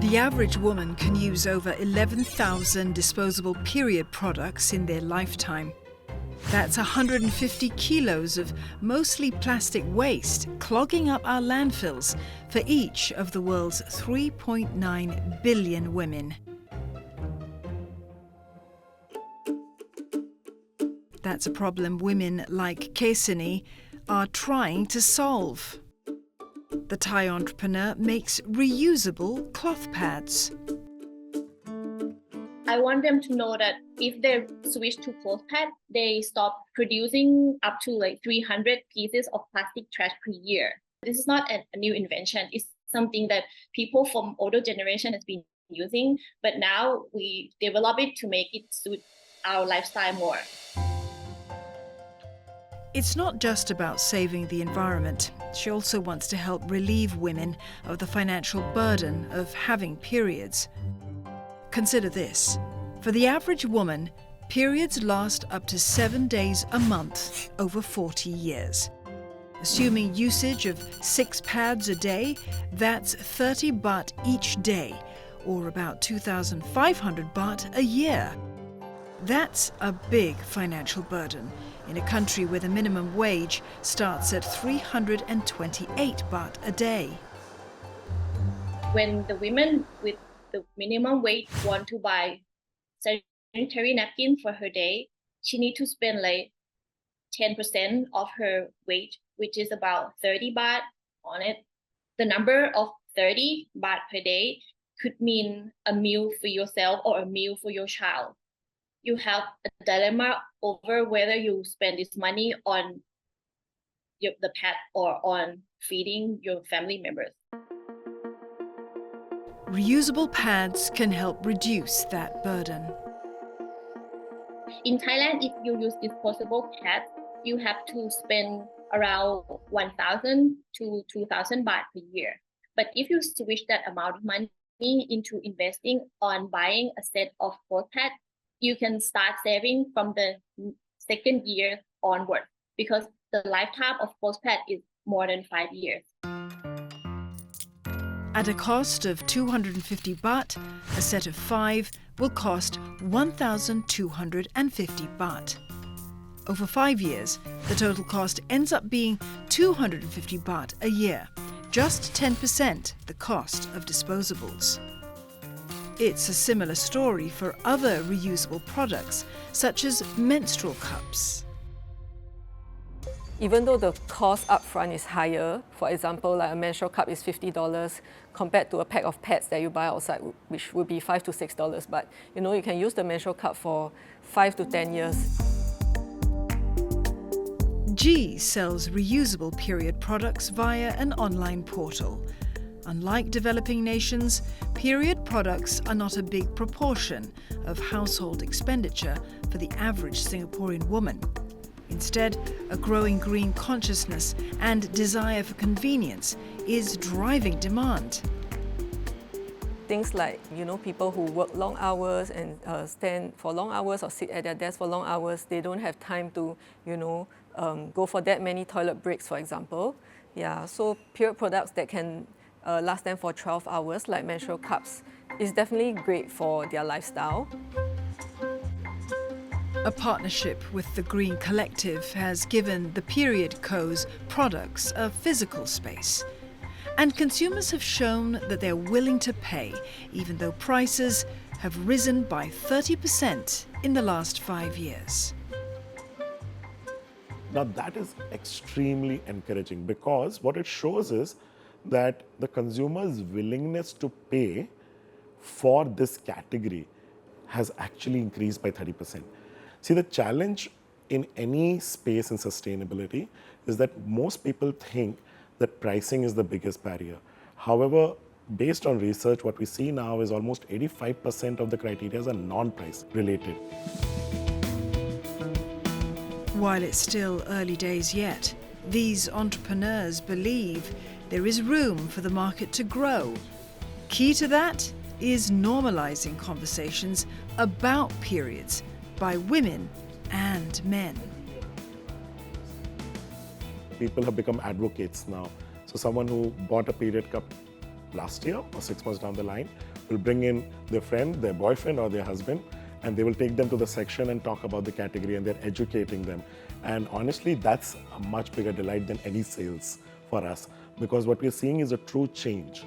The average woman can use over 11,000 disposable period products in their lifetime. That's 150 kilos of mostly plastic waste clogging up our landfills for each of the world's 3.9 billion women. That's a problem women like CNA are trying to solve. The Thai entrepreneur makes reusable cloth pads. I want them to know that if they switch to cloth pad, they stop producing up to 300 pieces of plastic trash per year. This is not a new invention. It's something that people from older generation has been using, but now we develop it to make it suit our lifestyle more. It's not just about saving the environment. She also wants to help relieve women of the financial burden of having periods. Consider this. For the average woman, periods last up to 7 days a month over 40 years. Assuming usage of 6 pads a day, that's 30 baht each day, or about 2,500 baht a year. That's a big financial burden in a country where the minimum wage starts at 328 baht a day. When the women with the minimum wage want to buy sanitary napkin for her day, she needs to spend 10% of her wage, which is about 30 baht on it. The number of 30 baht per day could mean a meal for yourself or a meal for your child. You have a dilemma over whether you spend this money on the pet or on feeding your family members. Reusable pads can help reduce that burden. In Thailand, if you use disposable pads, you have to spend around 1,000 to 2,000 baht per year. But if you switch that amount of money into investing on buying a set of cloth pads, you can start saving from the second year onward, because the lifetime of cloth pad is more than 5 years. At a cost of 250 baht, a set of 5 will cost 1,250 baht. Over 5 years, the total cost ends up being 250 baht a year, just 10% the cost of disposables. It's a similar story for other reusable products, such as menstrual cups. Even though the cost upfront is higher, for example, like a menstrual cup is $50 compared to a pack of pads that you buy outside, which would be $5 to $6. But you can use the menstrual cup for 5 to 10 years. G sells reusable period products via an online portal. Unlike developing nations, period products are not a big proportion of household expenditure for the average Singaporean woman. Instead, a growing green consciousness and desire for convenience is driving demand. Things like, people who work long hours and stand for long hours or sit at their desk for long hours, they don't have time to, go for that many toilet breaks, for example. Yeah, so period products that can last them for 12 hours, like menstrual cups, is definitely great for their lifestyle. A partnership with the Green Collective has given the Period Co.'s products a physical space. And consumers have shown that they're willing to pay, even though prices have risen by 30% in the last 5 years. Now that is extremely encouraging, because what it shows is that the consumer's willingness to pay for this category has actually increased by 30%. See, the challenge in any space in sustainability is that most people think that pricing is the biggest barrier. However, based on research, what we see now is almost 85% of the criteria are non-price related. While it's still early days yet, these entrepreneurs believe there is room for the market to grow. Key to that is normalizing conversations about periods by women and men. People have become advocates now. So someone who bought a period cup last year or 6 months down the line will bring in their friend, their boyfriend or their husband, and they will take them to the section and talk about the category, and they're educating them. And honestly, that's a much bigger delight than any sales for us, because what we're seeing is a true change.